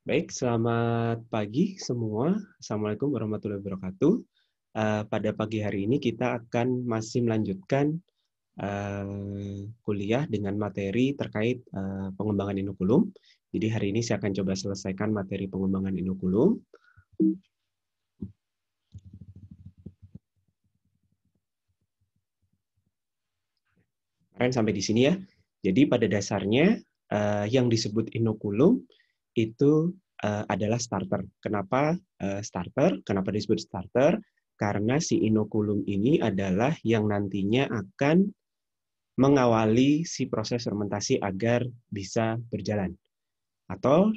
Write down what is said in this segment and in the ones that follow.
Baik, selamat pagi semua. Assalamualaikum warahmatullahi wabarakatuh. Pada pagi hari ini kita akan masih melanjutkan kuliah dengan materi terkait pengembangan inokulum. Jadi hari ini saya akan coba selesaikan materi pengembangan inokulum. Keren sampai di sini ya. Jadi pada dasarnya yang disebut inokulum itu adalah starter. Kenapa starter? Kenapa disebut starter? Karena si inokulum ini adalah yang nantinya akan mengawali si proses fermentasi agar bisa berjalan. Atau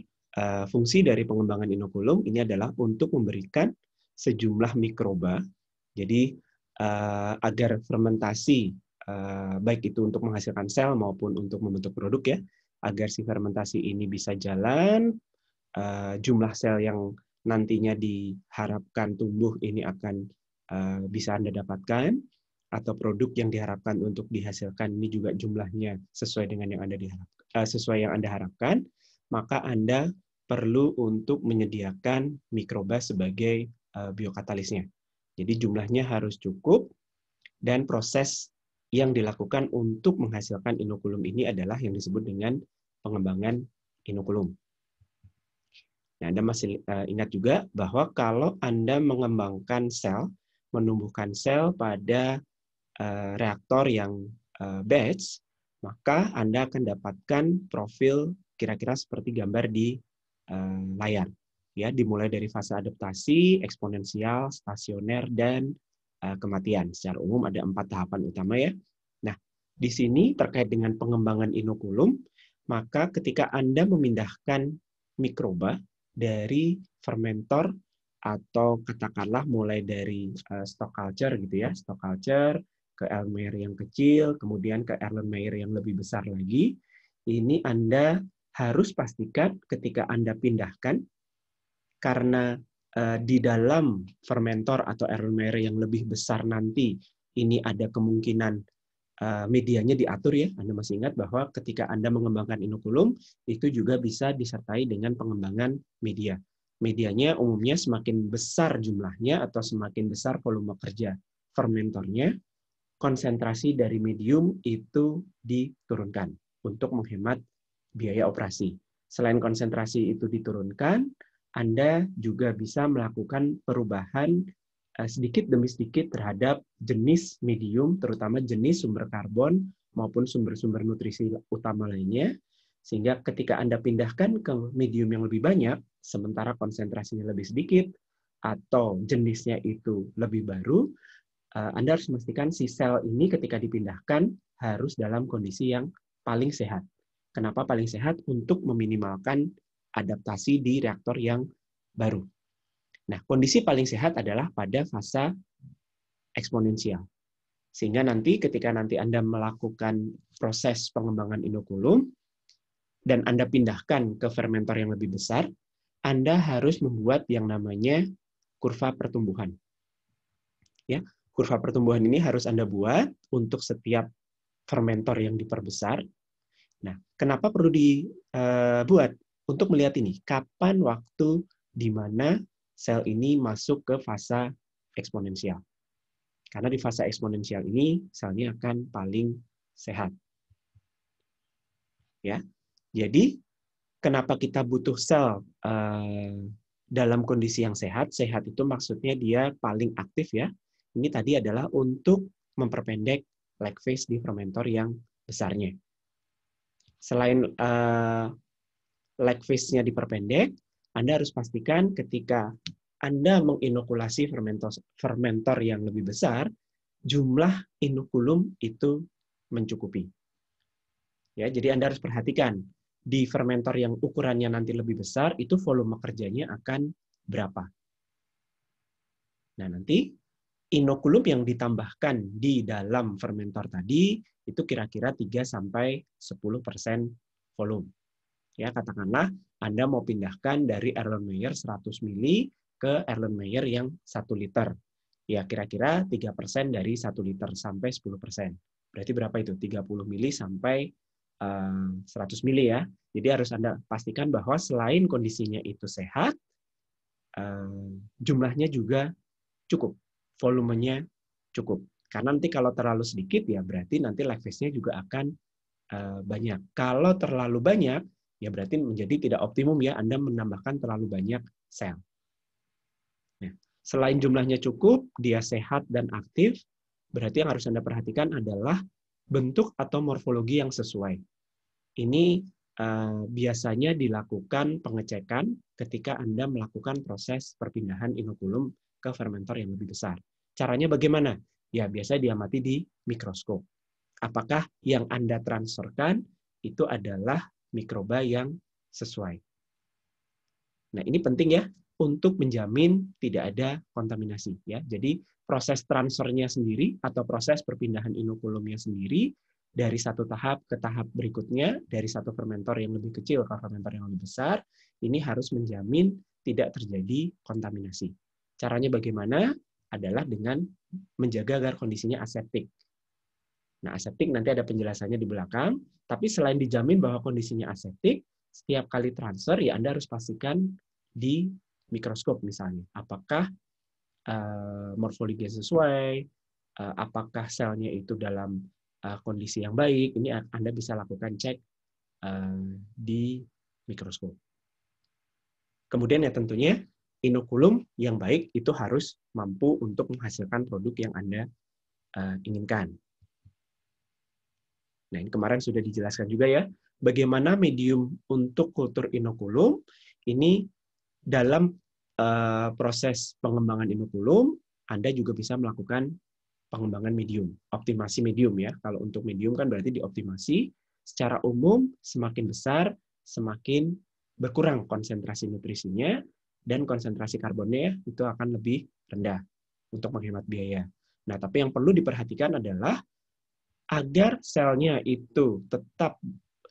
fungsi dari pengembangan inokulum ini adalah untuk memberikan sejumlah mikroba. Jadi agar fermentasi baik itu untuk menghasilkan sel maupun untuk membentuk produk ya, agar si fermentasi ini bisa jalan, jumlah sel yang nantinya diharapkan tumbuh ini akan bisa Anda dapatkan, atau produk yang diharapkan untuk dihasilkan ini juga jumlahnya sesuai dengan yang Anda harapkan, maka Anda perlu untuk menyediakan mikroba sebagai biokatalisnya. Jadi jumlahnya harus cukup dan proses yang dilakukan untuk menghasilkan inokulum ini adalah yang disebut dengan pengembangan inokulum. Nah, Anda masih ingat juga bahwa kalau Anda mengembangkan sel, menumbuhkan sel pada reaktor yang batch, maka Anda akan dapatkan profil kira-kira seperti gambar di layar. Ya, dimulai dari fase adaptasi, eksponensial, stasioner, dan kematian. Secara umum ada 4 tahapan utama ya. Nah, di sini terkait dengan pengembangan inokulum, maka ketika Anda memindahkan mikroba dari fermentor atau katakanlah mulai dari stock culture gitu ya, stock culture ke Erlenmeyer yang kecil, kemudian ke Erlenmeyer yang lebih besar lagi, ini Anda harus pastikan ketika Anda pindahkan, karena di dalam fermentor atau Erlenmeyer yang lebih besar nanti, ini ada kemungkinan medianya diatur ya. Anda masih ingat bahwa ketika Anda mengembangkan inokulum, itu juga bisa disertai dengan pengembangan media. Medianya umumnya semakin besar jumlahnya atau semakin besar volume kerja fermentornya, konsentrasi dari medium itu diturunkan untuk menghemat biaya operasi. Selain konsentrasi itu diturunkan, Anda juga bisa melakukan perubahan sedikit demi sedikit terhadap jenis medium, terutama jenis sumber karbon maupun sumber-sumber nutrisi utama lainnya, sehingga ketika Anda pindahkan ke medium yang lebih banyak, sementara konsentrasinya lebih sedikit, atau jenisnya itu lebih baru, Anda harus memastikan si sel ini ketika dipindahkan harus dalam kondisi yang paling sehat. Kenapa paling sehat? Untuk meminimalkan adaptasi di reaktor yang baru. Nah, kondisi paling sehat adalah pada fase eksponensial. Sehingga nanti ketika nanti Anda melakukan proses pengembangan inokulum dan Anda pindahkan ke fermentor yang lebih besar, Anda harus membuat yang namanya kurva pertumbuhan. Ya, kurva pertumbuhan ini harus Anda buat untuk setiap fermentor yang diperbesar. Nah, kenapa perlu dibuat? Untuk melihat ini, kapan waktu di mana sel ini masuk ke fase eksponensial. Karena di fase eksponensial ini, selnya akan paling sehat. Ya, jadi kenapa kita butuh sel dalam kondisi yang sehat? Sehat itu maksudnya dia paling aktif ya. Ini tadi adalah untuk memperpendek lag phase di fermentor yang besarnya. Selain lag phase-nya diperpendek, Anda harus pastikan ketika Anda menginokulasi fermentor yang lebih besar, jumlah inokulum itu mencukupi. Ya, jadi Anda harus perhatikan di fermentor yang ukurannya nanti lebih besar, itu volume kerjanya akan berapa. Nah, nanti inokulum yang ditambahkan di dalam fermentor tadi itu kira-kira 3-10% volume. Ya, katakanlah Anda mau pindahkan dari Erlenmeyer 100 mili ke Erlenmeyer yang 1 liter. Ya, kira-kira 3% dari 1 liter sampai 10%. Berarti berapa itu? 30 mili sampai 100 mili ya. Jadi harus Anda pastikan bahwa selain kondisinya itu sehat, jumlahnya juga cukup, volumenya cukup. Karena nanti kalau terlalu sedikit ya berarti nanti lag phase-nya juga akan banyak. Kalau terlalu banyak ya berarti menjadi tidak optimum ya, Anda menambahkan terlalu banyak sel. Nah, selain jumlahnya cukup, dia sehat dan aktif, berarti yang harus Anda perhatikan adalah bentuk atau morfologi yang sesuai. Ini biasanya dilakukan pengecekan ketika Anda melakukan proses perpindahan inokulum ke fermentor yang lebih besar. Caranya bagaimana? Ya, biasa diamati di mikroskop. Apakah yang Anda transferkan itu adalah mikroba yang sesuai. Nah, ini penting ya untuk menjamin tidak ada kontaminasi ya. Jadi proses transfernya sendiri atau proses perpindahan inokulumnya sendiri dari satu tahap ke tahap berikutnya, dari satu fermentor yang lebih kecil ke fermentor yang lebih besar, ini harus menjamin tidak terjadi kontaminasi. Caranya bagaimana? Adalah dengan menjaga agar kondisinya aseptik. Nah, aseptik nanti ada penjelasannya di belakang, tapi selain dijamin bahwa kondisinya aseptik, setiap kali transfer ya Anda harus pastikan di mikroskop misalnya, apakah morfologinya sesuai, apakah selnya itu dalam kondisi yang baik, ini Anda bisa lakukan cek di mikroskop. Kemudian ya tentunya inokulum yang baik itu harus mampu untuk menghasilkan produk yang Anda inginkan. Nah, ini kemarin sudah dijelaskan juga ya, bagaimana medium untuk kultur inokulum, ini dalam proses pengembangan inokulum, Anda juga bisa melakukan pengembangan medium, optimasi medium ya. Kalau untuk medium kan berarti dioptimasi. Secara umum, semakin besar, semakin berkurang konsentrasi nutrisinya, dan konsentrasi karbonnya itu akan lebih rendah untuk menghemat biaya. Nah, tapi yang perlu diperhatikan adalah agar selnya itu tetap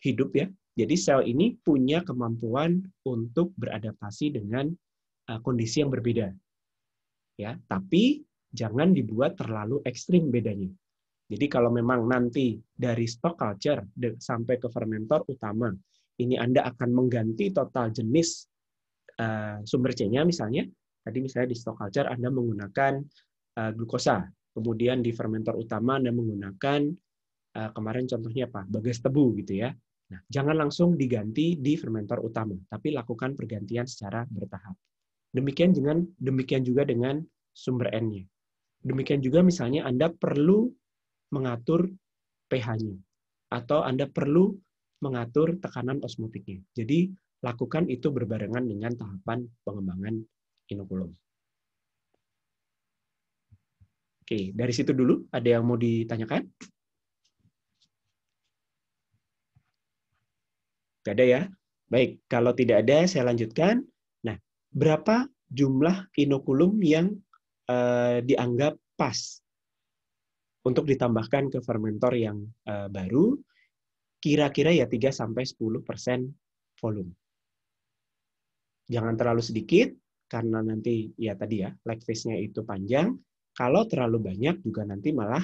hidup ya. Jadi sel ini punya kemampuan untuk beradaptasi dengan kondisi yang berbeda. Ya, tapi jangan dibuat terlalu ekstrim bedanya. Jadi kalau memang nanti dari stock culture sampai ke fermentor utama, ini Anda akan mengganti total jenis sumber C-nya misalnya, tadi misalnya di stock culture Anda menggunakan glukosa, kemudian di fermentor utama Anda menggunakan kemarin contohnya apa? Bagas tebu gitu ya. Nah, jangan langsung diganti di fermentor utama, tapi lakukan pergantian secara bertahap. Demikian juga dengan sumber N-nya. Demikian juga misalnya Anda perlu mengatur pH-nya atau Anda perlu mengatur tekanan osmotiknya. Jadi lakukan itu berbarengan dengan tahapan pengembangan inokulum. Oke, dari situ dulu ada yang mau ditanyakan? Tidak ada ya? Baik, kalau tidak ada saya lanjutkan. Nah, berapa jumlah inokulum yang dianggap pas untuk ditambahkan ke fermentor yang baru? Kira-kira ya 3-10% volume. Jangan terlalu sedikit, karena nanti ya tadi ya, lag phase-nya itu panjang. Kalau terlalu banyak juga nanti malah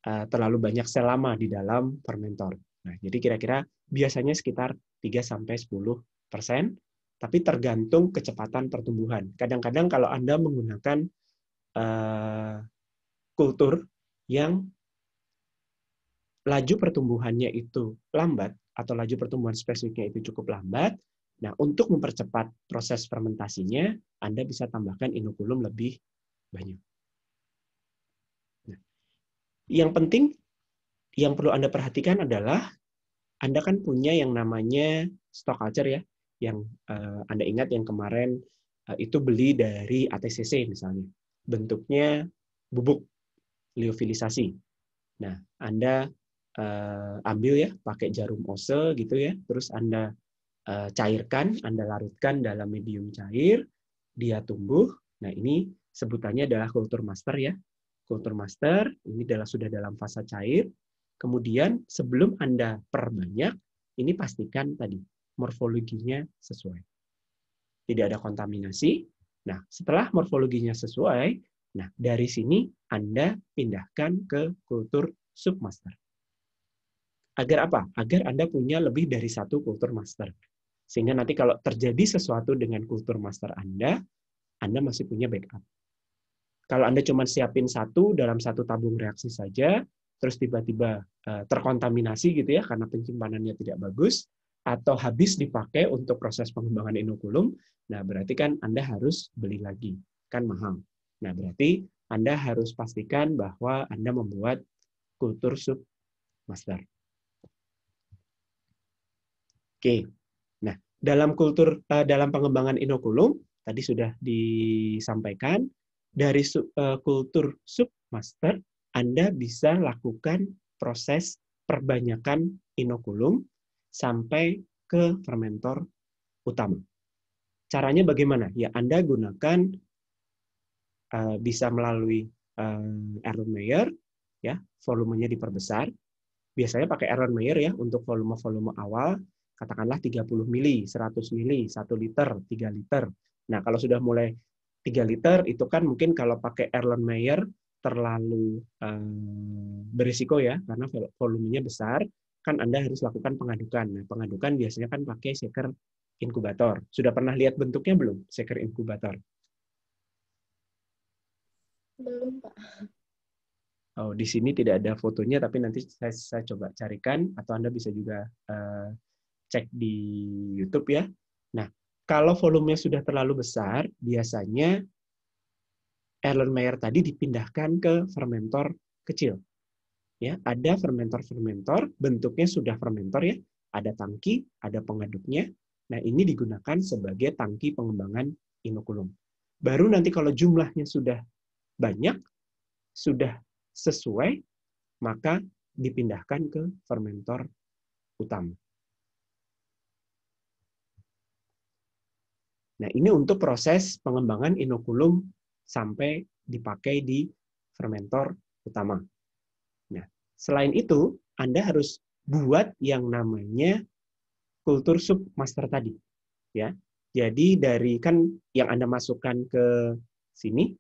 terlalu banyak sel lama di dalam fermentor. Nah, jadi kira-kira biasanya sekitar 3-10%, tapi tergantung kecepatan pertumbuhan. Kadang-kadang kalau Anda menggunakan kultur yang laju pertumbuhannya itu lambat, atau laju pertumbuhan spesifiknya itu cukup lambat, nah untuk mempercepat proses fermentasinya, Anda bisa tambahkan inokulum lebih banyak. Nah, yang penting, yang perlu Anda perhatikan adalah Anda kan punya yang namanya stock culture ya, yang Anda ingat yang kemarin itu beli dari ATCC misalnya. Bentuknya bubuk liofilisasi. Nah, Anda ambil ya pakai jarum Ose gitu ya, terus Anda cairkan, Anda larutkan dalam medium cair, dia tumbuh. Nah, ini sebutannya adalah kultur master ya. Kultur master ini sudah dalam fase cair. Kemudian sebelum Anda perbanyak, ini pastikan tadi morfologinya sesuai. Tidak ada kontaminasi. Nah, setelah morfologinya sesuai, nah dari sini Anda pindahkan ke kultur submaster. Agar apa? Agar Anda punya lebih dari satu kultur master. Sehingga nanti kalau terjadi sesuatu dengan kultur master Anda masih punya backup. Kalau Anda cuma siapin satu dalam satu tabung reaksi saja, terus tiba-tiba terkontaminasi gitu ya, karena penyimpanannya tidak bagus, atau habis dipakai untuk proses pengembangan inokulum, nah berarti kan Anda harus beli lagi, kan mahal. Nah berarti Anda harus pastikan bahwa Anda membuat kultur sub master. Oke. Nah, dalam pengembangan inokulum tadi sudah disampaikan dari kultur submaster Anda bisa lakukan proses perbanyakan inokulum sampai ke fermentor utama. Caranya bagaimana? Ya, Anda gunakan bisa melalui Erlenmeyer, ya, volumenya diperbesar. Biasanya pakai Erlenmeyer ya untuk volume-volume awal, katakanlah 30 mili, 100 mili, 1 liter, 3 liter. Nah, kalau sudah mulai 3 liter, itu kan mungkin kalau pakai Erlenmeyer terlalu berisiko ya, karena volumenya besar, kan Anda harus lakukan pengadukan. Nah, pengadukan biasanya kan pakai shaker inkubator. Sudah pernah lihat bentuknya belum, shaker inkubator? Belum, Pak. Oh, di sini tidak ada fotonya, tapi nanti saya coba carikan, atau Anda bisa juga cek di YouTube ya. Nah, kalau volumenya sudah terlalu besar, biasanya Erlenmeyer tadi dipindahkan ke fermentor kecil. Ya, ada fermentor-fermentor, bentuknya sudah fermentor ya, ada tangki, ada pengaduknya. Nah, ini digunakan sebagai tangki pengembangan inokulum. Baru nanti kalau jumlahnya sudah banyak, sudah sesuai, maka dipindahkan ke fermentor utama. Nah, ini untuk proses pengembangan inokulum sampai dipakai di fermentor utama. Nah, selain itu, Anda harus buat yang namanya kultur submaster tadi. Ya. Jadi dari kan yang Anda masukkan ke sini,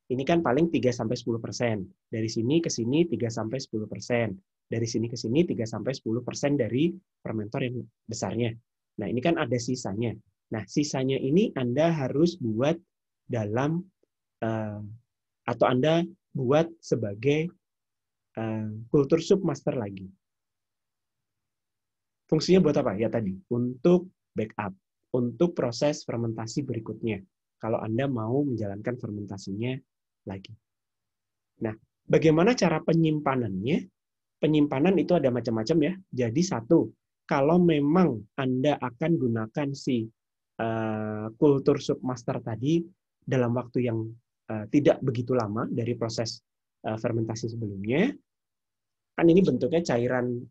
ini kan paling 3-10%. Dari sini ke sini 3-10%. Dari sini ke sini 3-10% dari fermentor yang besarnya. Nah, ini kan ada sisanya. Nah, sisanya ini Anda harus buat dalam atau Anda buat sebagai kultur submaster lagi. Fungsinya buat apa? Ya tadi, untuk backup, untuk proses fermentasi berikutnya. Kalau Anda mau menjalankan fermentasinya lagi. Nah, bagaimana cara penyimpanannya? Penyimpanan itu ada macam-macam ya. Jadi satu, kalau memang Anda akan gunakan si kultur submaster tadi dalam waktu yang tidak begitu lama dari proses fermentasi sebelumnya, kan ini bentuknya cairan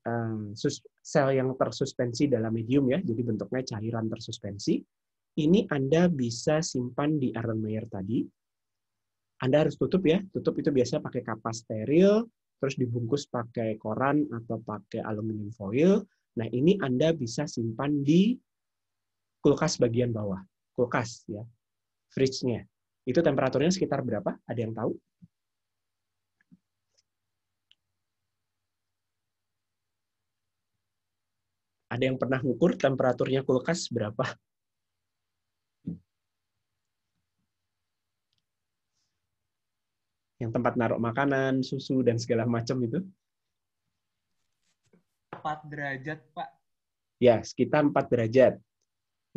sel yang tersuspensi dalam medium ya, jadi bentuknya cairan tersuspensi. Ini Anda bisa simpan di Erlenmeyer tadi. Anda harus tutup ya, tutup itu biasanya pakai kapas steril, terus dibungkus pakai koran atau pakai aluminium foil. Nah, ini Anda bisa simpan di kulkas bagian bawah, kulkas ya, fridge-nya. Itu temperaturnya sekitar berapa? Ada yang tahu? Ada yang pernah ngukur temperaturnya kulkas berapa? Yang tempat naruh makanan, susu, dan segala macam itu? 4 derajat, Pak. Ya, sekitar 4 derajat.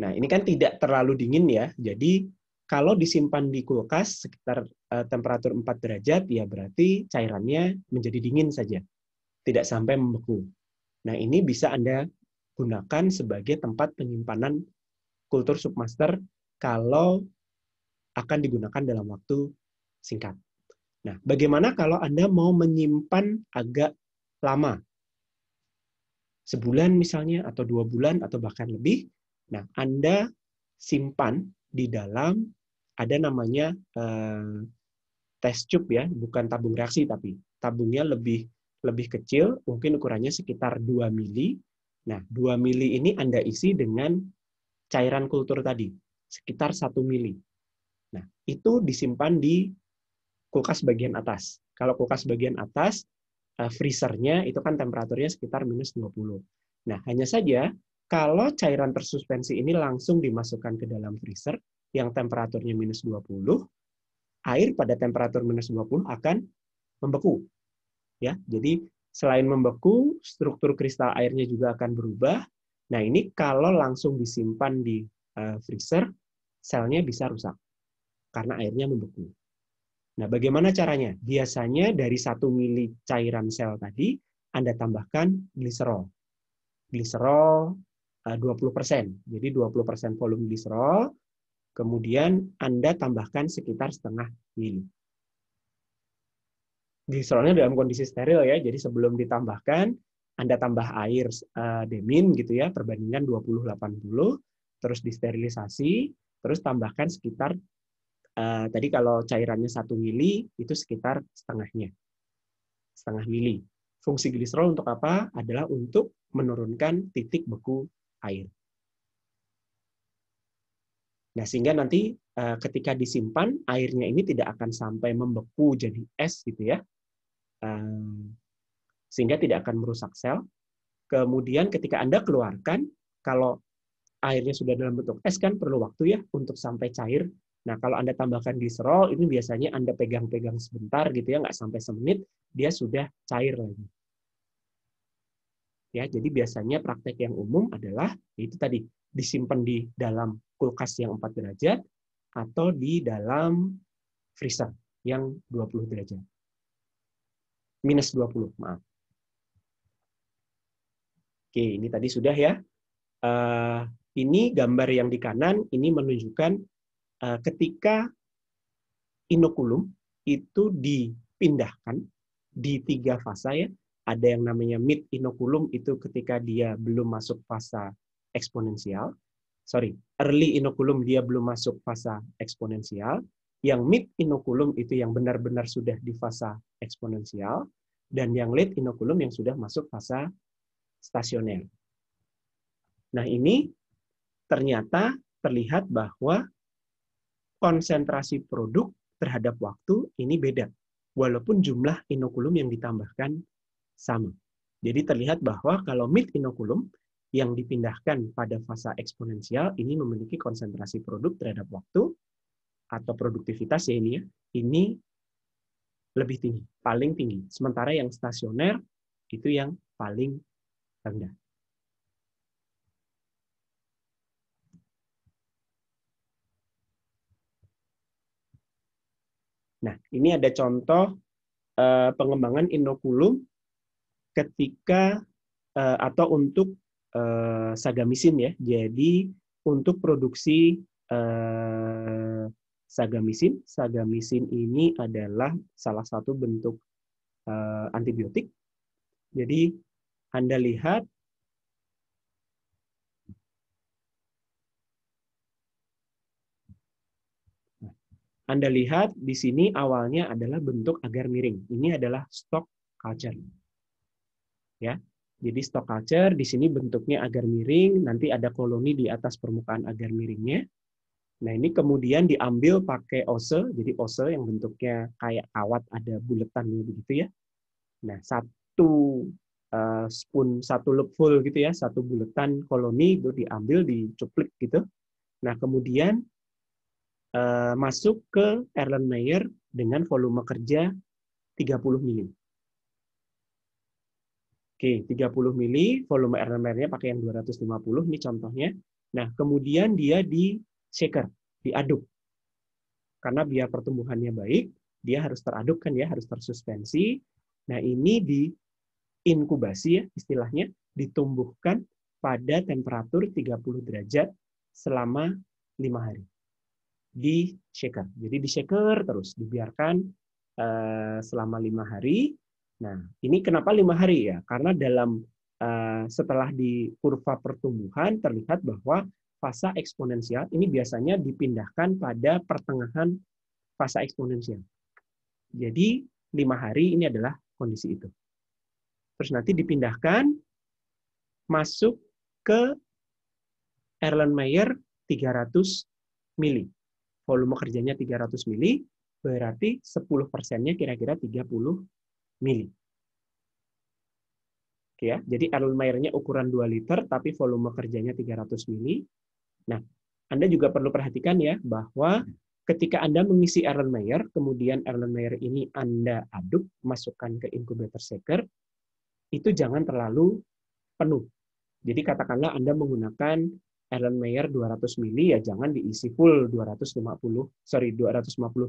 Nah, ini kan tidak terlalu dingin ya. Jadi, kalau disimpan di kulkas sekitar temperatur 4 derajat, ya berarti cairannya menjadi dingin saja. Tidak sampai membeku. Nah, ini bisa Anda gunakan sebagai tempat penyimpanan kultur submaster kalau akan digunakan dalam waktu singkat. Nah, bagaimana kalau Anda mau menyimpan agak lama? Sebulan misalnya, atau 2 bulan, atau bahkan lebih. Nah, Anda simpan di dalam, ada namanya test tube ya, bukan tabung reaksi, tapi tabungnya lebih kecil, mungkin ukurannya sekitar 2 mili. Nah, 2 mili ini Anda isi dengan cairan kultur tadi, sekitar 1 mili. Nah, itu disimpan di kulkas bagian atas. Kalau kulkas bagian atas, freezernya itu kan temperaturnya sekitar minus 20. Nah, hanya saja kalau cairan tersuspensi ini langsung dimasukkan ke dalam freezer yang temperaturnya minus 20, air pada temperatur minus 20 akan membeku. Ya, jadi selain membeku, struktur kristal airnya juga akan berubah. Nah, ini kalau langsung disimpan di freezer, selnya bisa rusak karena airnya membeku. Nah, bagaimana caranya? Biasanya dari 1 mili cairan sel tadi, Anda tambahkan gliserol. Gliserol 20%. Jadi 20% volume gliserol, kemudian Anda tambahkan sekitar setengah mili. Gliserolnya dalam kondisi steril ya, jadi sebelum ditambahkan, Anda tambah air demin gitu ya, perbandingan 20-80, terus disterilisasi, terus tambahkan sekitar, tadi kalau cairannya 1 mili, itu sekitar setengahnya. Setengah mili. Fungsi gliserol untuk apa? Adalah untuk menurunkan titik beku air. Nah, sehingga nanti ketika disimpan, airnya ini tidak akan sampai membeku jadi es gitu ya, sehingga tidak akan merusak sel. Kemudian ketika Anda keluarkan, kalau airnya sudah dalam bentuk es kan perlu waktu ya untuk sampai cair. Nah, kalau Anda tambahkan gliserol, ini biasanya Anda pegang-pegang sebentar gitu ya, nggak sampai semenit, dia sudah cair lagi. Ya, jadi biasanya praktek yang umum adalah itu tadi disimpan di dalam kulkas yang 4 derajat atau di dalam freezer yang 20 derajat. Minus 20, maaf. Oke, ini tadi sudah ya. Ini gambar yang di kanan, ini menunjukkan ketika inokulum itu dipindahkan di 3 fase ya. Ada yang namanya mid inokulum itu ketika dia belum masuk fase eksponensial. Early inokulum dia belum masuk fase eksponensial. Yang mid inokulum itu yang benar-benar sudah di fase eksponensial. Dan yang late inokulum yang sudah masuk fase stasioner. Nah, ini ternyata terlihat bahwa konsentrasi produk terhadap waktu ini beda, walaupun jumlah inokulum yang ditambahkan sama. Jadi terlihat bahwa kalau mid inokulum yang dipindahkan pada fase eksponensial ini memiliki konsentrasi produk terhadap waktu atau produktivitas ya ini lebih tinggi, paling tinggi. Sementara yang stasioner itu yang paling rendah. Nah, ini ada contoh pengembangan inokulum ketika atau untuk sagamisin ya. Jadi untuk produksi sagamisin ini adalah salah satu bentuk antibiotik. Jadi Anda lihat di sini awalnya adalah bentuk agar miring. Ini adalah stalk culture. Ya. Jadi stalk culture di sini bentuknya agar miring, nanti ada koloni di atas permukaan agar miringnya. Nah, ini kemudian diambil pakai ose, jadi ose yang bentuknya kayak kawat ada buletannya begitu ya. Nah, satu spoon, satu loopful gitu ya, satu buletan koloni itu diambil, dicuplik gitu. Nah, kemudian masuk ke Erlenmeyer dengan volume kerja 30 mili. Oke, 30 mili, volume Erlenmeyer-nya pakai yang 250, ini contohnya. Nah, kemudian dia di shaker, diaduk. Karena biar pertumbuhannya baik, dia harus teraduk kan ya, harus tersuspensi. Nah, ini diinkubasi ya istilahnya, ditumbuhkan pada temperatur 30 derajat selama 5 hari. Di shaker. Jadi di shaker terus, dibiarkan selama 5 hari. Nah, ini kenapa 5 hari ya? Karena dalam setelah di kurva pertumbuhan terlihat bahwa fase eksponensial ini biasanya dipindahkan pada pertengahan fase eksponensial. Jadi 5 hari ini adalah kondisi itu. Terus nanti dipindahkan masuk ke Erlenmeyer 300 mili. Volume kerjanya 300 mili, berarti 10%-nya kira-kira 30 mili. Oke ya. Jadi Erlenmeyer-nya ukuran 2 liter tapi volume kerjanya 300 mili. Nah, Anda juga perlu perhatikan ya bahwa ketika Anda mengisi Erlenmeyer, kemudian Erlenmeyer ini Anda aduk, masukkan ke incubator shaker, itu jangan terlalu penuh. Jadi katakanlah Anda menggunakan Erlenmeyer 200 mili, ya jangan diisi full 250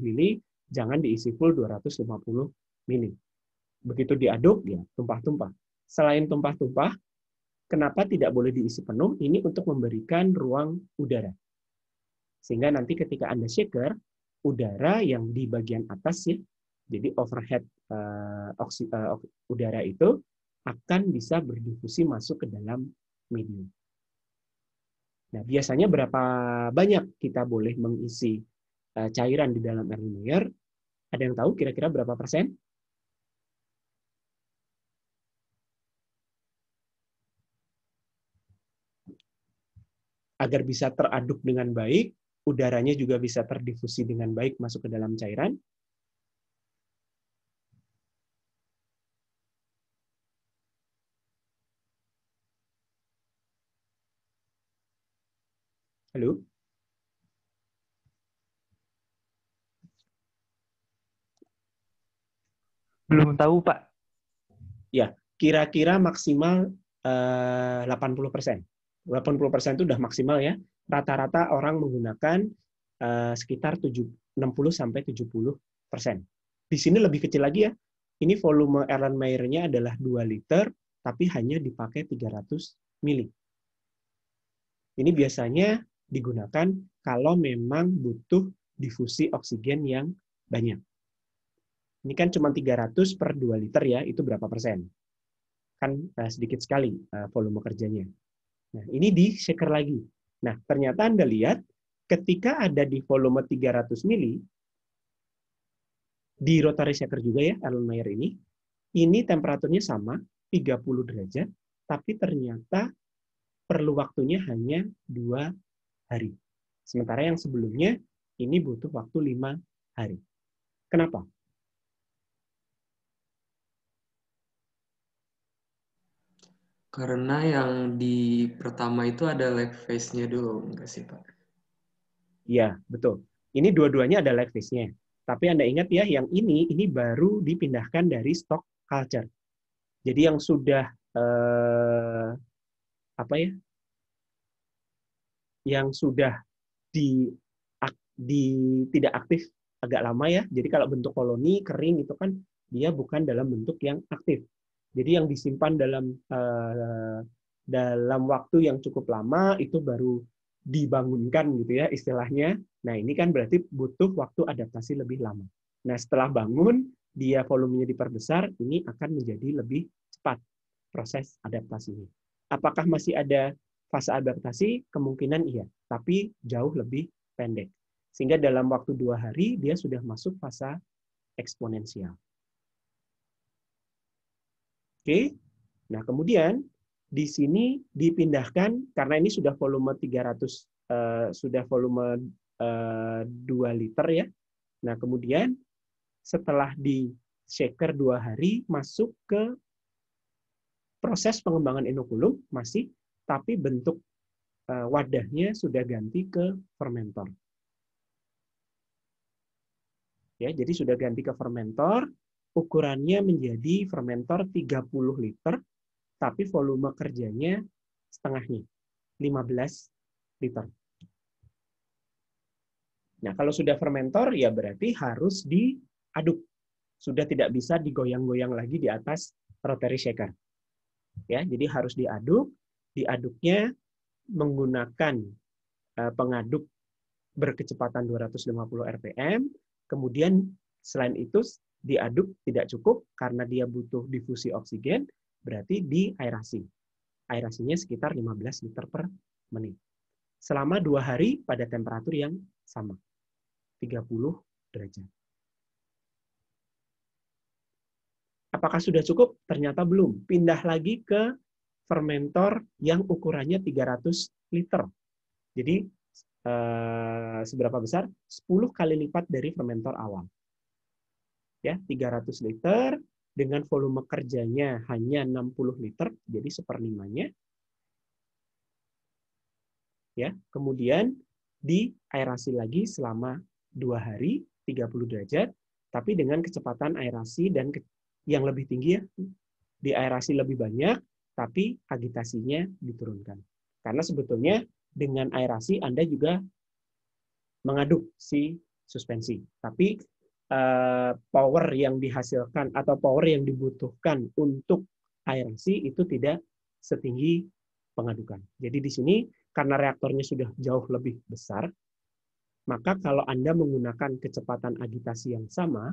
mili, jangan diisi full 250 mili. Begitu diaduk, ya tumpah-tumpah. Selain tumpah-tumpah, kenapa tidak boleh diisi penuh? Ini untuk memberikan ruang udara. Sehingga nanti ketika Anda shaker, udara yang di bagian atas ya, jadi overhead udara itu akan bisa berdifusi masuk ke dalam medium. Nah, biasanya berapa banyak kita boleh mengisi cairan di dalam Erlenmeyer? Ada yang tahu kira-kira berapa persen? Agar bisa teraduk dengan baik, udaranya juga bisa terdifusi dengan baik masuk ke dalam cairan. Halo? Belum tahu, Pak. Ya, kira-kira maksimal 80%. 80% itu udah maksimal ya. Rata-rata orang menggunakan sekitar 60-70%. Di sini lebih kecil lagi ya. Ini volume Erlenmeyer-nya adalah 2 liter, tapi hanya dipakai 300 mili. Ini biasanya digunakan kalau memang butuh difusi oksigen yang banyak. Ini kan cuma 300 per 2 liter ya, itu berapa persen? Kan sedikit sekali volume kerjanya. Nah, ini di shaker lagi. Nah, ternyata Anda lihat ketika ada di volume 300 mili, di rotary shaker juga ya, Erlenmeyer ini temperaturnya sama, 30 derajat, tapi ternyata perlu waktunya hanya 2 hari. Sementara yang sebelumnya, ini butuh waktu 5 hari. Kenapa? Karena yang di pertama itu ada lag phase-nya dulu, enggak sih, Pak? Ya, betul. Ini dua-duanya ada lag phase-nya. Tapi Anda ingat ya, yang ini baru dipindahkan dari stock culture. Jadi yang sudah apa ya? Yang sudah di, di tidak aktif agak lama ya. Jadi kalau bentuk koloni kering itu kan dia bukan dalam bentuk yang aktif. Jadi yang disimpan dalam waktu yang cukup lama itu baru dibangunkan gitu ya istilahnya. Nah, ini kan berarti butuh waktu adaptasi lebih lama. Nah, setelah bangun, dia volumenya diperbesar, ini akan menjadi lebih cepat proses adaptasinya. Apakah masih ada fase adaptasi? Kemungkinan iya, tapi jauh lebih pendek. Sehingga dalam waktu 2 hari, dia sudah masuk fase eksponensial. Oke, nah kemudian di sini dipindahkan karena ini sudah volume 300 sudah volume 2 liter ya. Nah, kemudian setelah di shaker 2 hari masuk ke proses pengembangan inokulum masih, tapi bentuk wadahnya sudah ganti ke fermentor. Ya, jadi sudah ganti ke fermentor, ukurannya menjadi fermentor 30 liter, tapi volume kerjanya setengahnya, 15 liter. Nah, kalau sudah fermentor, ya berarti harus diaduk. Sudah tidak bisa digoyang-goyang lagi di atas rotary shaker. Ya, jadi harus diaduk. Diaduknya menggunakan pengaduk berkecepatan 250 rpm. Kemudian selain itu diaduk tidak cukup karena dia butuh difusi oksigen, berarti diaerasi. Aerasinya sekitar 15 liter per menit. Selama 2 hari pada temperatur yang sama, 30 derajat. Apakah sudah cukup? Ternyata belum. Pindah lagi ke fermentor yang ukurannya 300 liter. Jadi seberapa besar? 10 kali lipat dari fermentor awal. Ya, 300 liter dengan volume kerjanya hanya 60 liter, jadi seperlimanya. Ya, kemudian diaerasi lagi selama 2 hari, 30 derajat, tapi dengan kecepatan aerasi dan yang lebih tinggi ya, diaerasi lebih banyak, tapi agitasinya diturunkan. Karena sebetulnya dengan aerasi Anda juga mengaduk si suspensi. Tapi power yang dihasilkan atau power yang dibutuhkan untuk aerasi itu tidak setinggi pengadukan. Jadi di sini karena reaktornya sudah jauh lebih besar, maka kalau Anda menggunakan kecepatan agitasi yang sama,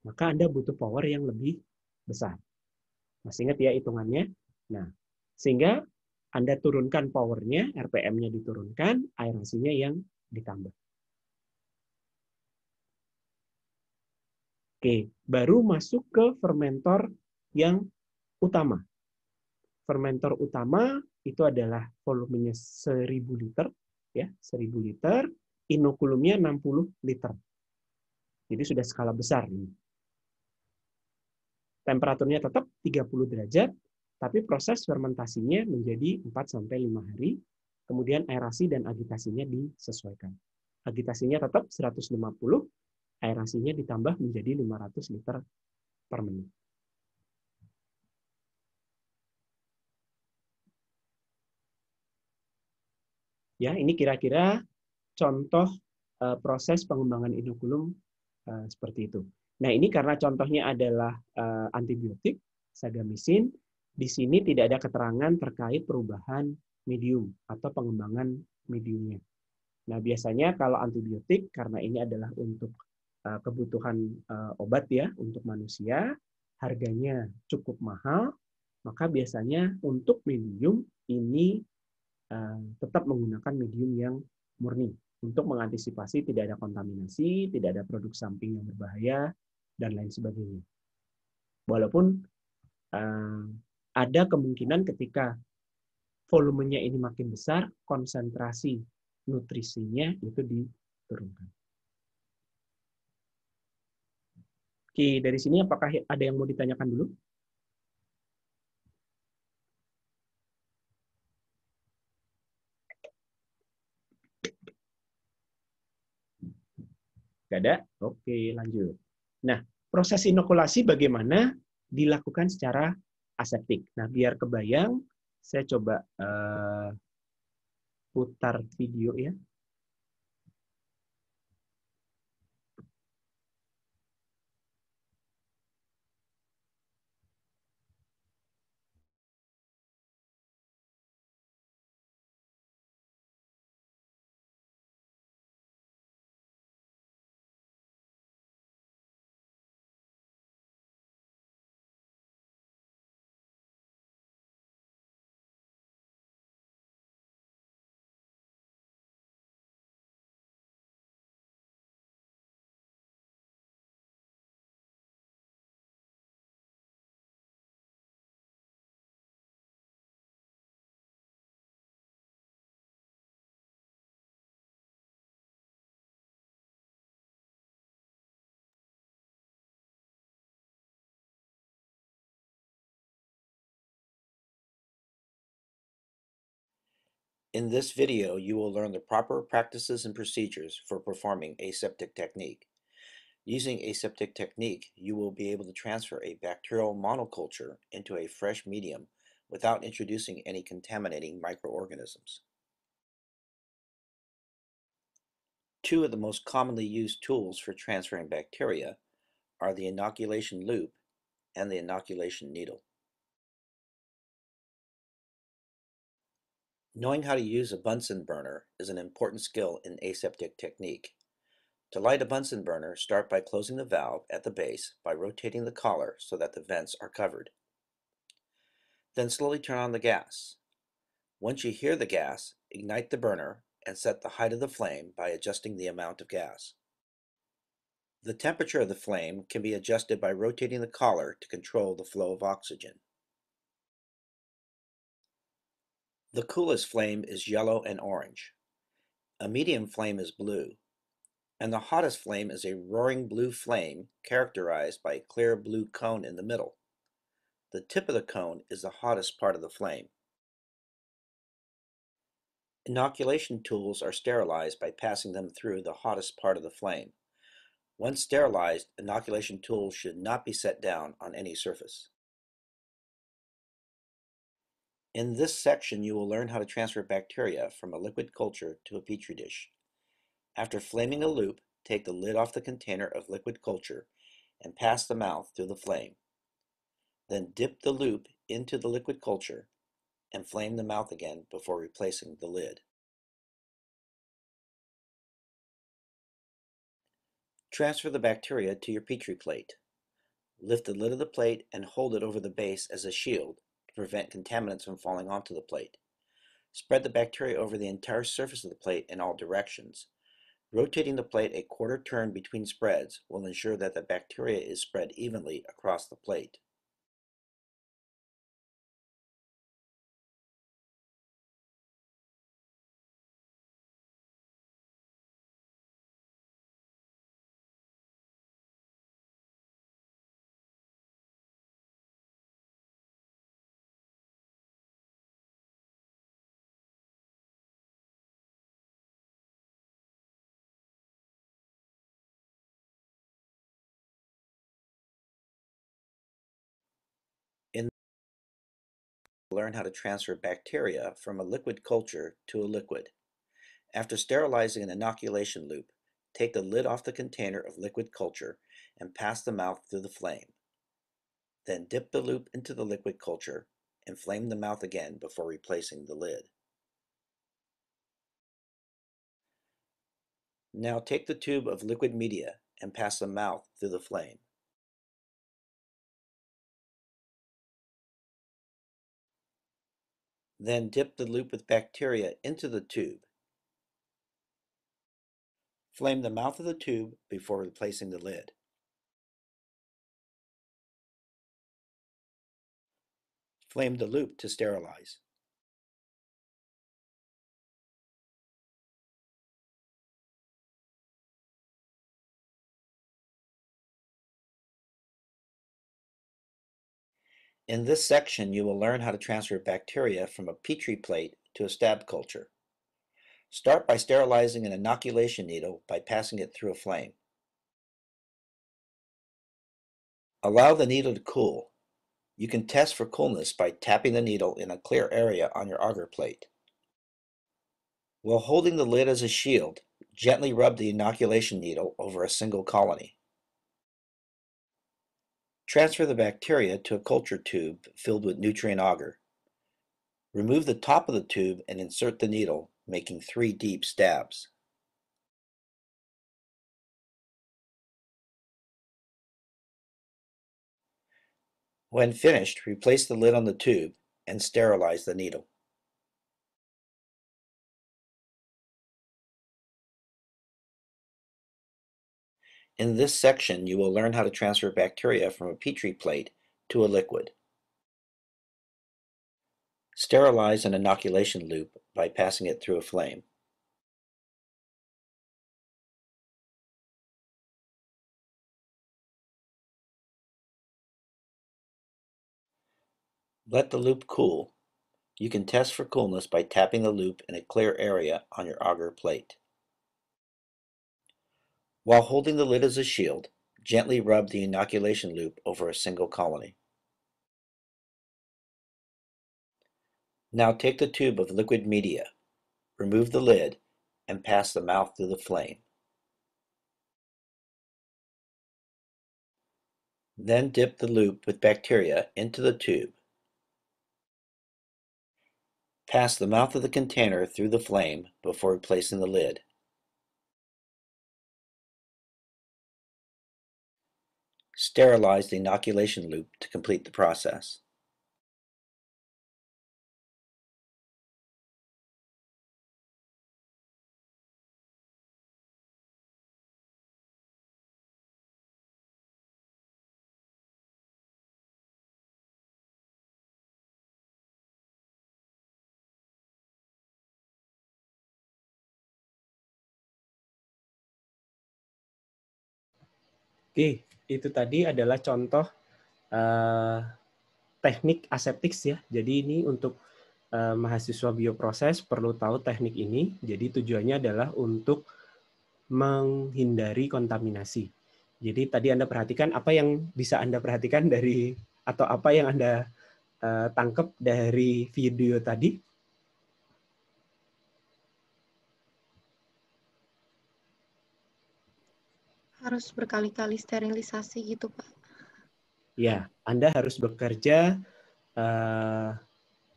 maka Anda butuh power yang lebih besar. Masih ingat ya hitungannya? Nah, sehingga Anda turunkan powernya, RPM-nya diturunkan, aerasinya yang ditambah. Oke, baru masuk ke fermentor yang utama. Fermentor utama itu adalah volumenya 1000 liter, ya, 1000 liter, inokulumnya 60 liter. Jadi sudah skala besar ini. Temperaturnya tetap 30 derajat, tapi proses fermentasinya menjadi 4-5 hari, kemudian aerasi dan agitasinya disesuaikan. Agitasinya tetap 150, aerasinya ditambah menjadi 500 liter per menit. Ya, ini kira-kira contoh proses pengembangan inokulum seperti itu. Nah, ini karena contohnya adalah antibiotik, sagamisin, di sini tidak ada keterangan terkait perubahan medium atau pengembangan mediumnya. Nah, biasanya kalau antibiotik, karena ini adalah untuk kebutuhan obat ya, untuk manusia, harganya cukup mahal, maka biasanya untuk medium ini tetap menggunakan medium yang murni untuk mengantisipasi tidak ada kontaminasi, tidak ada produk samping yang berbahaya, dan lain sebagainya. Walaupun ada kemungkinan ketika volumenya ini makin besar, konsentrasi nutrisinya itu diturunkan. Oke, dari sini apakah ada yang mau ditanyakan dulu? Nggak ada? Oke, lanjut. Nah, proses inokulasi bagaimana dilakukan secara aseptik. Nah, biar kebayang, saya coba putar video ya. In this video, you will learn the proper practices and procedures for performing aseptic technique. Using aseptic technique, you will be able to transfer a bacterial monoculture into a fresh medium without introducing any contaminating microorganisms. Two of the most commonly used tools for transferring bacteria are the inoculation loop and the inoculation needle. Knowing how to use a Bunsen burner is an important skill in aseptic technique. To light a Bunsen burner, start by closing the valve at the base by rotating the collar so that the vents are covered. Then slowly turn on the gas. Once you hear the gas, ignite the burner and set the height of the flame by adjusting the amount of gas. The temperature of the flame can be adjusted by rotating the collar to control the flow of oxygen. The coolest flame is yellow and orange. A medium flame is blue. And the hottest flame is a roaring blue flame characterized by a clear blue cone in the middle. The tip of the cone is the hottest part of the flame. Inoculation tools are sterilized by passing them through the hottest part of the flame. Once sterilized, inoculation tools should not be set down on any surface. In this section, you will learn how to transfer bacteria from a liquid culture to a petri dish. After flaming a loop, take the lid off the container of liquid culture and pass the mouth through the flame. Then dip the loop into the liquid culture and flame the mouth again before replacing the lid. Transfer the bacteria to your petri plate. Lift the lid of the plate and hold it over the base as a shield to prevent contaminants from falling onto the plate. Spread the bacteria over the entire surface of the plate in all directions. Rotating the plate a quarter turn between spreads will ensure that the bacteria is spread evenly across the plate. In learn how to transfer bacteria from a liquid culture to a liquid. After sterilizing an inoculation loop, take the lid off the container of liquid culture and pass the mouth through the flame. Then dip the loop into the liquid culture and flame the mouth again before replacing the lid. Now take the tube of liquid media and pass the mouth through the flame. Then dip the loop with bacteria into the tube. Flame the mouth of the tube before replacing the lid. Flame the loop to sterilize. In this section, you will learn how to transfer bacteria from a petri plate to a stab culture. Start by sterilizing an inoculation needle by passing it through a flame. Allow the needle to cool. You can test for coolness by tapping the needle in a clear area on your agar plate. While holding the lid as a shield, gently rub the inoculation needle over a single colony. Transfer the bacteria to a culture tube filled with nutrient agar. Remove the top of the tube and insert the needle, making 3 deep stabs. When finished, replace the lid on the tube and sterilize the needle. In this section, you will learn how to transfer bacteria from a petri plate to a liquid. Sterilize an inoculation loop by passing it through a flame. Let the loop cool. You can test for coolness by tapping the loop in a clear area on your agar plate. While holding the lid as a shield, gently rub the inoculation loop over a single colony. Now take the tube of liquid media, remove the lid, and pass the mouth through the flame. Then dip the loop with bacteria into the tube. Pass the mouth of the container through the flame before replacing the lid. Sterilize the inoculation loop to complete the process. Oke, itu tadi adalah contoh teknik aseptics ya. Jadi ini untuk mahasiswa bioproses perlu tahu teknik ini. Jadi tujuannya adalah untuk menghindari kontaminasi. Jadi tadi Anda perhatikan apa yang bisa Anda perhatikan dari atau apa yang Anda tangkap dari video tadi? Harus berkali-kali sterilisasi gitu, Pak. Ya, Anda harus bekerja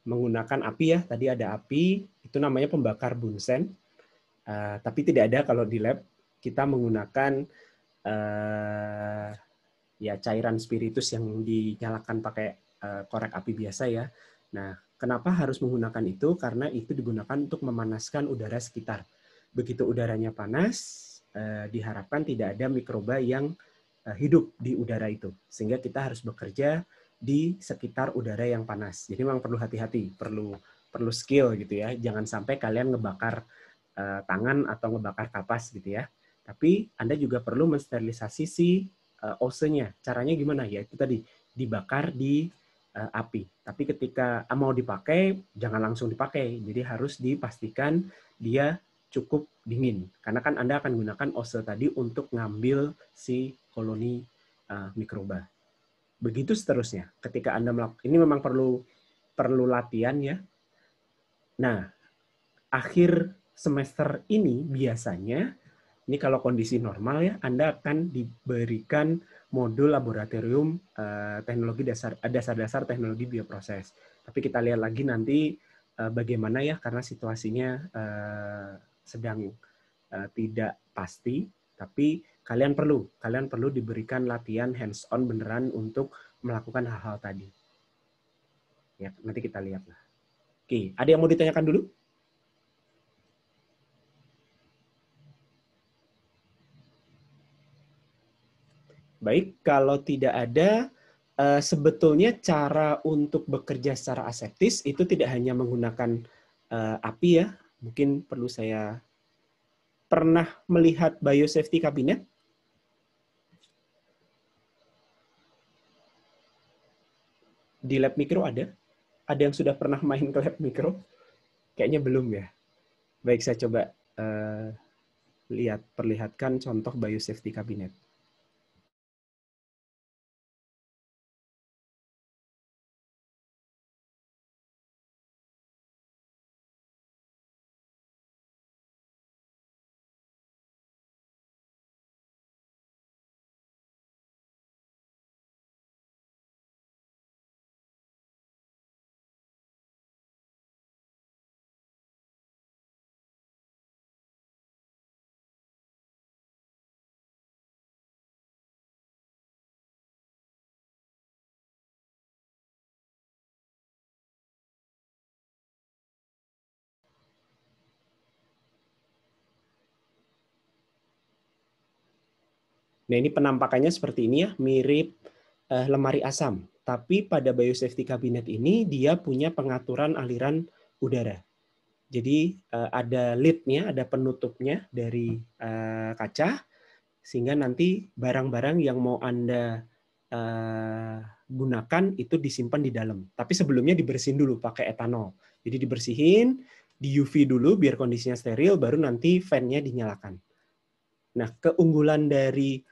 menggunakan api ya. Tadi ada api, itu namanya pembakar bunsen. Tapi tidak ada kalau di lab. Kita menggunakan ya cairan spiritus yang dinyalakan pakai korek api biasa ya. Nah, kenapa harus menggunakan itu? Karena itu digunakan untuk memanaskan udara sekitar. Begitu udaranya panas, diharapkan tidak ada mikroba yang hidup di udara itu. Sehingga kita harus bekerja di sekitar udara yang panas. Jadi memang perlu hati-hati, perlu skill gitu ya. Jangan sampai kalian ngebakar tangan atau ngebakar kapas gitu ya. Tapi Anda juga perlu mensterilisasi si ose-nya. Caranya gimana? Ya itu tadi, dibakar di api. Tapi ketika mau dipakai, jangan langsung dipakai. Jadi harus dipastikan dia cukup dingin. Karena kan Anda akan gunakan ose tadi untuk ngambil si koloni mikroba. Begitu seterusnya. Ketika Anda melakukan, ini memang perlu latihan ya. Nah, akhir semester ini biasanya, ini kalau kondisi normal ya, Anda akan diberikan modul laboratorium teknologi dasar-dasar teknologi bioproses. Tapi kita lihat lagi nanti bagaimana ya, karena situasinya sedang tidak pasti, tapi kalian perlu diberikan latihan hands-on beneran untuk melakukan hal-hal tadi. Ya, nanti kita lihatlah. Oke, ada yang mau ditanyakan dulu? Baik, kalau tidak ada, sebetulnya cara untuk bekerja secara aseptis itu tidak hanya menggunakan api ya. Mungkin perlu saya pernah melihat biosafety cabinet. Di lab mikro ada? Ada yang sudah pernah main ke lab mikro? Kayaknya belum ya. Baik, saya coba perlihatkan contoh biosafety cabinet. Nah, ini penampakannya seperti ini ya, mirip lemari asam. Tapi pada biosafety cabinet ini dia punya pengaturan aliran udara. Jadi ada lid-nya, ada penutupnya dari kaca, sehingga nanti barang-barang yang mau Anda gunakan itu disimpan di dalam. Tapi sebelumnya dibersihin dulu pakai etanol. Jadi dibersihin, di UV dulu biar kondisinya steril, baru nanti fan-nya dinyalakan. Nah, keunggulan dari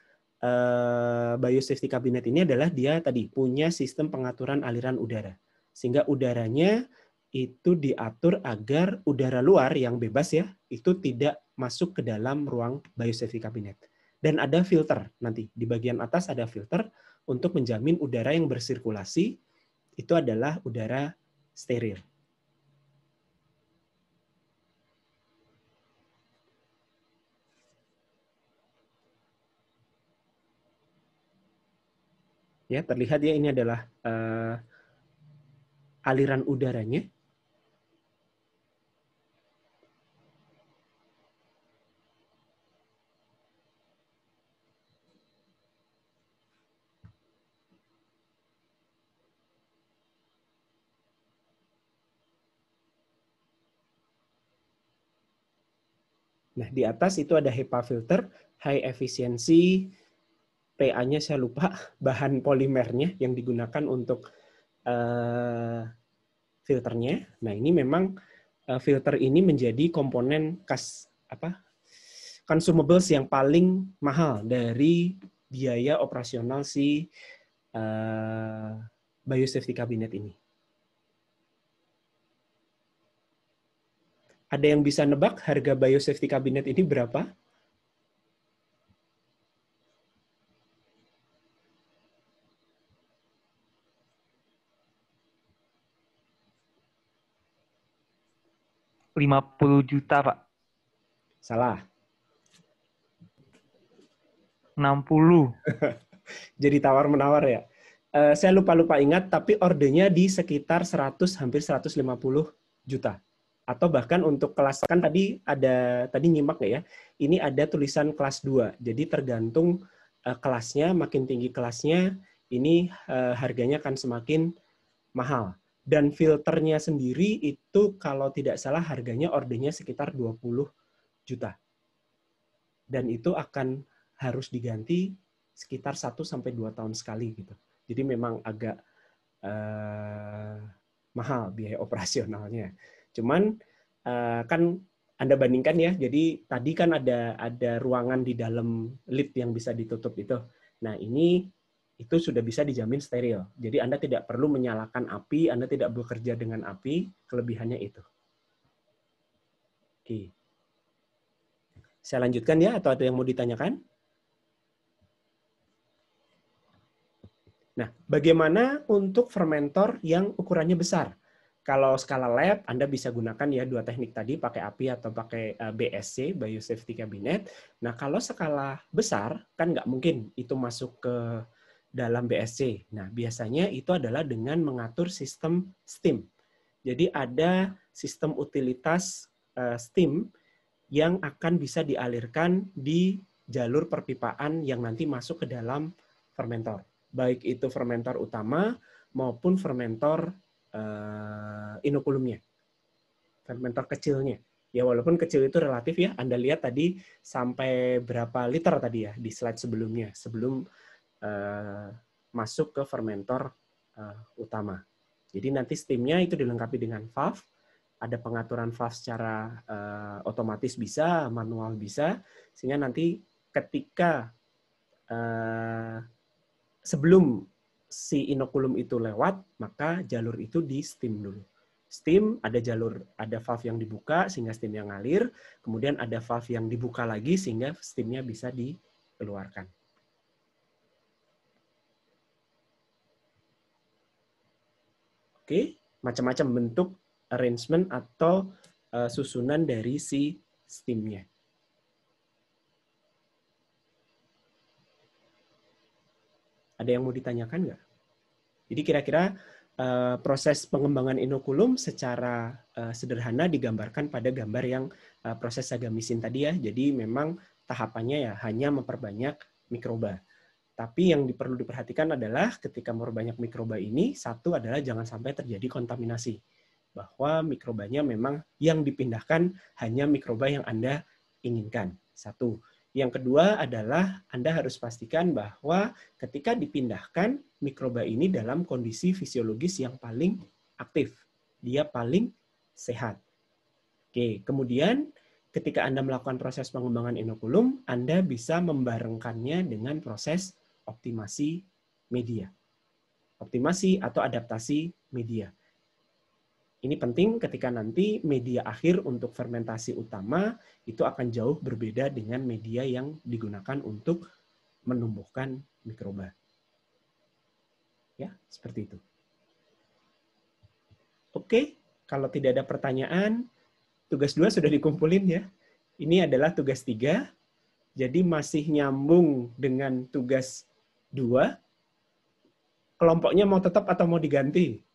biosafety cabinet ini adalah dia tadi punya sistem pengaturan aliran udara. Sehingga udaranya itu diatur agar udara luar yang bebas ya, itu tidak masuk ke dalam ruang biosafety cabinet. Dan ada filter nanti, di bagian atas ada filter untuk menjamin udara yang bersirkulasi itu adalah udara steril. Ya, terlihat ya ini adalah aliran udaranya. Nah, di atas itu ada HEPA filter, high efficiency PA-nya saya lupa, bahan polimernya yang digunakan untuk filternya. Nah, ini memang filter ini menjadi komponen consumables yang paling mahal dari biaya operasional si biosafety cabinet ini. Ada yang bisa nebak harga biosafety cabinet ini berapa? Rp50 juta, Pak. Salah. 60. Jadi tawar-menawar ya. Saya lupa ingat, tapi ordernya di sekitar 100, hampir 150 juta. Atau bahkan untuk kelas, kan tadi nyimak nggak ya? Ini ada tulisan kelas 2. Jadi tergantung kelasnya, makin tinggi kelasnya, ini harganya akan semakin mahal. Dan filternya sendiri itu kalau tidak salah harganya ordernya sekitar 20 juta. Dan itu akan harus diganti sekitar 1-2 tahun sekali gitu. Jadi memang agak mahal biaya operasionalnya. Cuman kan Anda bandingkan ya. Jadi tadi kan ada ruangan di dalam lid yang bisa ditutup itu. Nah, itu sudah bisa dijamin steril. Jadi Anda tidak perlu menyalakan api, Anda tidak bekerja dengan api, kelebihannya itu. Oke. Saya lanjutkan ya, atau ada yang mau ditanyakan? Nah, bagaimana untuk fermentor yang ukurannya besar? Kalau skala lab, Anda bisa gunakan ya 2 teknik tadi, pakai api atau pakai BSC, Biosafety Cabinet. Nah, kalau skala besar, kan nggak mungkin itu masuk ke dalam BSC. Nah, biasanya itu adalah dengan mengatur sistem steam. Jadi ada sistem utilitas steam yang akan bisa dialirkan di jalur perpipaan yang nanti masuk ke dalam fermentor. Baik itu fermentor utama maupun fermentor inokulumnya. Fermentor kecilnya. Ya walaupun kecil itu relatif ya. Anda lihat tadi sampai berapa liter tadi ya di slide sebelumnya. Sebelum masuk ke fermentor utama. Jadi nanti steamnya itu dilengkapi dengan valve. Ada pengaturan valve secara otomatis bisa, manual bisa, sehingga nanti ketika sebelum si inokulum itu lewat, maka jalur itu di steam dulu. Steam ada valve yang dibuka sehingga steamnya ngalir, kemudian ada valve yang dibuka lagi sehingga steamnya bisa dikeluarkan. Oke, macam-macam bentuk arrangement atau susunan dari si steamnya. Ada yang mau ditanyakan nggak? Jadi kira-kira proses pengembangan inokulum secara sederhana digambarkan pada gambar yang proses sagamisin tadi ya. Jadi memang tahapannya ya hanya memperbanyak mikroba. Tapi yang perlu diperhatikan adalah ketika memperbanyak mikroba ini, satu adalah jangan sampai terjadi kontaminasi. Bahwa mikrobanya memang yang dipindahkan hanya mikroba yang Anda inginkan. Satu. Yang kedua adalah Anda harus pastikan bahwa ketika dipindahkan, mikroba ini dalam kondisi fisiologis yang paling aktif. Dia paling sehat. Oke, kemudian ketika Anda melakukan proses pengembangan inokulum, Anda bisa membarengkannya dengan proses optimasi media. Optimasi atau adaptasi media. Ini penting ketika nanti media akhir untuk fermentasi utama itu akan jauh berbeda dengan media yang digunakan untuk menumbuhkan mikroba. Ya, seperti itu. Oke, kalau tidak ada pertanyaan, tugas 2 sudah dikumpulin ya. Ini adalah tugas 3. Jadi masih nyambung dengan tugas 2. Kelompoknya mau tetap atau mau diganti?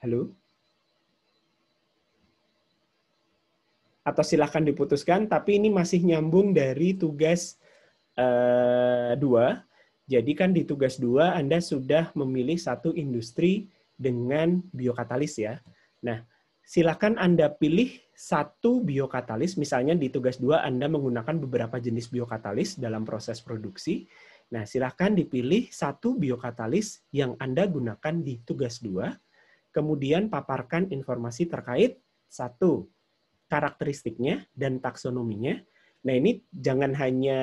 Halo? Atau silakan diputuskan, tapi ini masih nyambung dari tugas 2. Jadi kan di tugas 2 Anda sudah memilih satu industri dengan biokatalis ya. Nah, silakan Anda pilih satu biokatalis, misalnya di tugas 2 Anda menggunakan beberapa jenis biokatalis dalam proses produksi. Nah, silakan dipilih satu biokatalis yang Anda gunakan di tugas 2, kemudian paparkan informasi terkait satu, karakteristiknya dan taksonominya. Nah, ini jangan hanya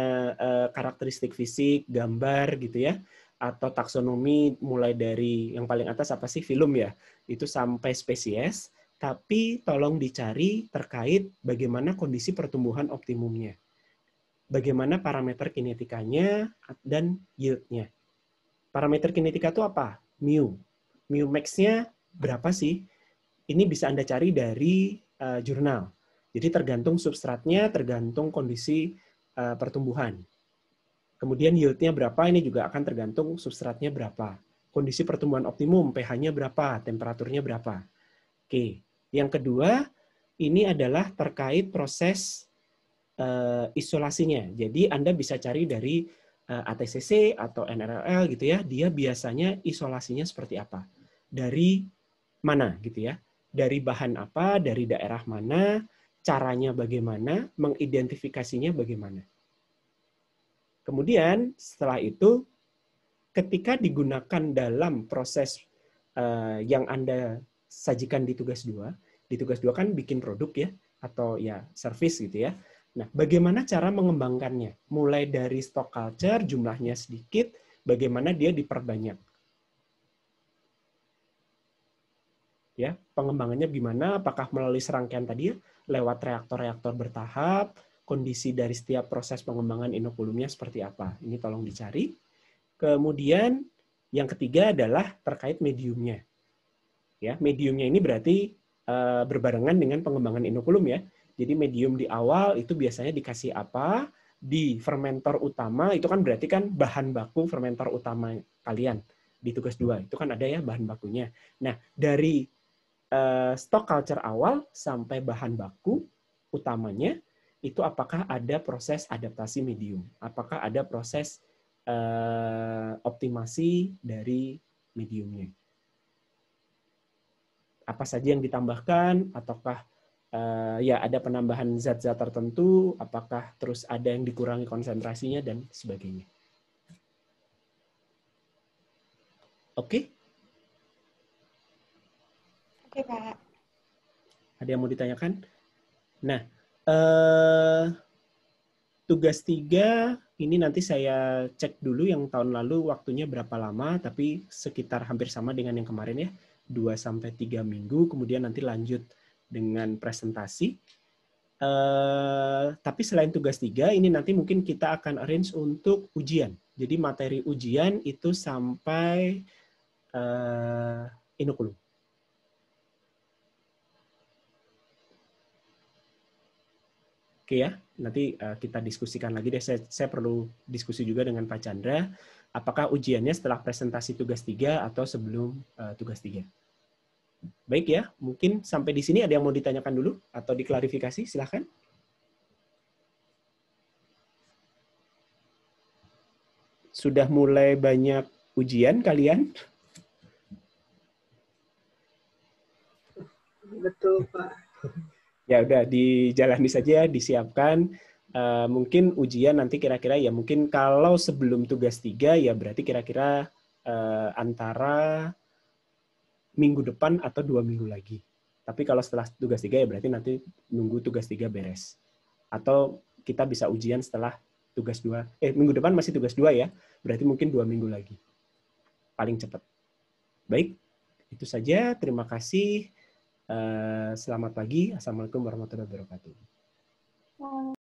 karakteristik fisik, gambar gitu ya, atau taksonomi mulai dari yang paling atas apa sih, filum ya, itu sampai spesies. Tapi tolong dicari terkait bagaimana kondisi pertumbuhan optimumnya. Bagaimana parameter kinetikanya dan yield-nya. Parameter kinetika itu apa? Mu. Mu max-nya berapa sih? Ini bisa Anda cari dari jurnal. Jadi tergantung substratnya, tergantung kondisi pertumbuhan. Kemudian yield-nya berapa, ini juga akan tergantung substratnya berapa. Kondisi pertumbuhan optimum, pH-nya berapa, temperaturnya berapa. Oke. Yang kedua, ini adalah terkait proses isolasinya. Jadi Anda bisa cari dari ATCC atau NRLL gitu ya, dia biasanya isolasinya seperti apa. Dari mana gitu ya. Dari bahan apa, dari daerah mana, caranya bagaimana, mengidentifikasinya bagaimana. Kemudian setelah itu, ketika digunakan dalam proses yang Anda sajikan di tugas 2 kan bikin produk ya, atau ya service gitu ya. Nah, bagaimana cara mengembangkannya? Mulai dari stock culture, jumlahnya sedikit, bagaimana dia diperbanyak. Ya, pengembangannya gimana? Apakah melalui serangkaian tadi ya, lewat reaktor-reaktor bertahap, kondisi dari setiap proses pengembangan inokulumnya seperti apa? Ini tolong dicari. Kemudian yang ketiga adalah terkait mediumnya. Ya, mediumnya ini berarti berbarengan dengan pengembangan inokulum ya. Jadi medium di awal itu biasanya dikasih apa? Di fermentor utama itu kan berarti kan bahan baku fermentor utama kalian di tugas 2 itu kan ada ya bahan bakunya. Nah, dari stock culture awal sampai bahan baku utamanya itu apakah ada proses adaptasi medium? Apakah ada proses optimasi dari mediumnya? Apa saja yang ditambahkan, ataukah ya ada penambahan zat-zat tertentu, apakah terus ada yang dikurangi konsentrasinya, dan sebagainya. Oke? Oke, Pak. Ada yang mau ditanyakan? Nah, tugas 3, ini nanti saya cek dulu yang tahun lalu waktunya berapa lama, tapi sekitar hampir sama dengan yang kemarin ya, 2-3 minggu, kemudian nanti lanjut dengan presentasi. Tapi selain tugas 3, ini nanti mungkin kita akan arrange untuk ujian. Jadi materi ujian itu sampai inokulum. Oke ya, nanti kita diskusikan lagi deh. Saya perlu diskusi juga dengan Pak Chandra. Apakah ujiannya setelah presentasi tugas 3 atau sebelum tugas 3? Baik ya, mungkin sampai di sini ada yang mau ditanyakan dulu atau diklarifikasi, silahkan. Sudah mulai banyak ujian kalian? Betul, Pak. Ya udah, dijalani saja, disiapkan. Mungkin ujian nanti kira-kira ya mungkin kalau sebelum tugas 3 ya berarti kira-kira antara minggu depan atau 2 minggu lagi. Tapi kalau setelah tugas 3 ya berarti nanti nunggu tugas 3 beres. Atau kita bisa ujian setelah tugas 2. Minggu depan masih tugas 2 ya. Berarti mungkin 2 minggu lagi. Paling cepat. Baik, itu saja. Terima kasih. Selamat pagi. Assalamualaikum warahmatullahi wabarakatuh.